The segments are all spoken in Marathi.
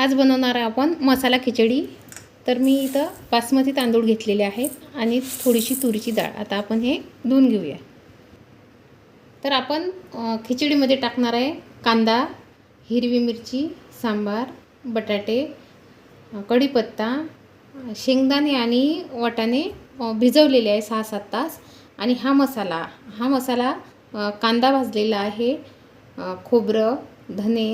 आज बनवणार आहे आपण मसाला खिचडी। तर मी इथं बासमती तांदूळ घेतलेले आहेत आणि थोडीशी तुरीची डाळ। आता आपण हे धुवून घेऊया। तर आपण खिचडीमध्ये टाकणार आहे कांदा, हिरवी मिरची, सांबार, बटाटे, कढीपत्ता, शेंगदाणे आणि वाटाणे भिजवलेले आहे 6-7 तास। आणि हा मसाला कांदा भाजलेला आहे, खोबरं, धने,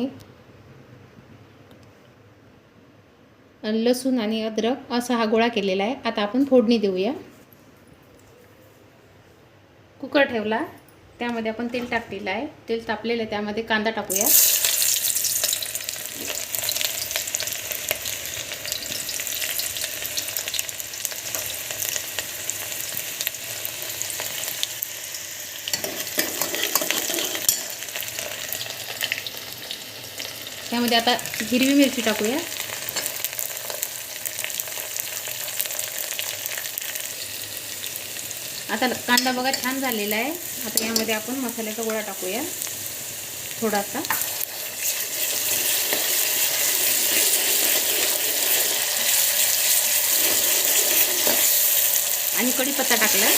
लसूण आणि अद्रक असा हा गोळा केलेला आहे। आता आपण फोडणी देऊया। कुकर ठेवला, त्यामध्ये आपण तेल टाकलेलं आहे। तेल तापलेलं आहे, त्यामध्ये कांदा टाकूया। त्यामध्ये आता हिरवी मिरची टाकूया। आता कांदा बघा छान झालेला आहे। आता यामध्ये आपण मसाल्याचा गोळा टाकूया थोडासा, आणि कढीपत्ता टाकला।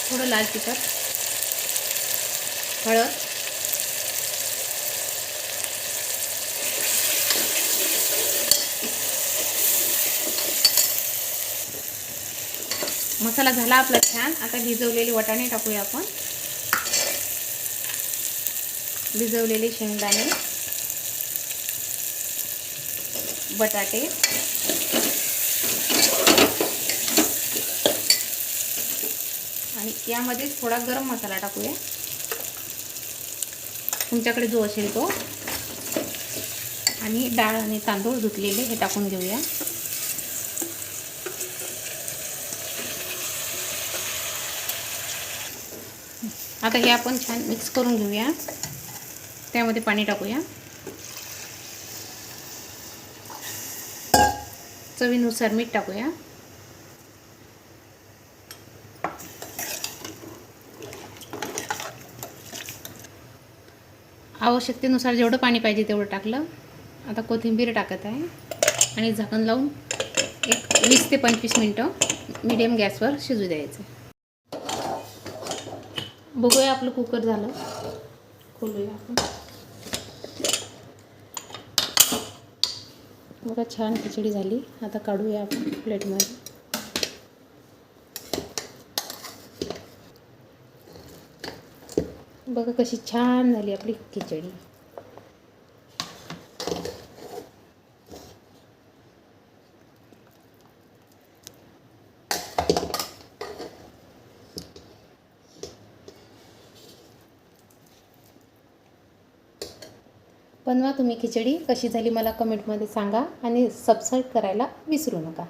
थोडं लाल तिखट, हळद, मसाला झाला आपला छान। आता भिजवलेले वाटाणे टाकूया आपण, भिजवलेले शेंगदाणे, बटाटे, आणि यामध्ये थोडा गरम मसाला टाकूया, तुमच्याकडे जो असेल तो, आणि डाळ आणि तांदूळ धुतलेले हे टाकून घेऊया। आता हे आपण छान मिक्स करून घेऊया। त्यामध्ये पाणी टाकूया, चवीनुसार मीठ टाकूया, आवश्यकतेनुसार जेवढं पाणी पाहिजे तेवढं टाकलं। आता कोथिंबीर टाकत आहे आणि झाकण लावून एक 20 ते 25 मिनटं मीडियम गॅसवर शिजू द्यायचं। बघूया आपलं कुकर झालं, खोलूया आपण। बघा छान खिचडी झाली। आता काढूया आपण प्लेटमध्ये। बघा कशी छान झाली आपली खिचडी। बनवा तुम्ही खिचडी, कशी झाली मला कमेंटमध्ये सांगा आणि सबस्क्राईब करायला विसरू नका।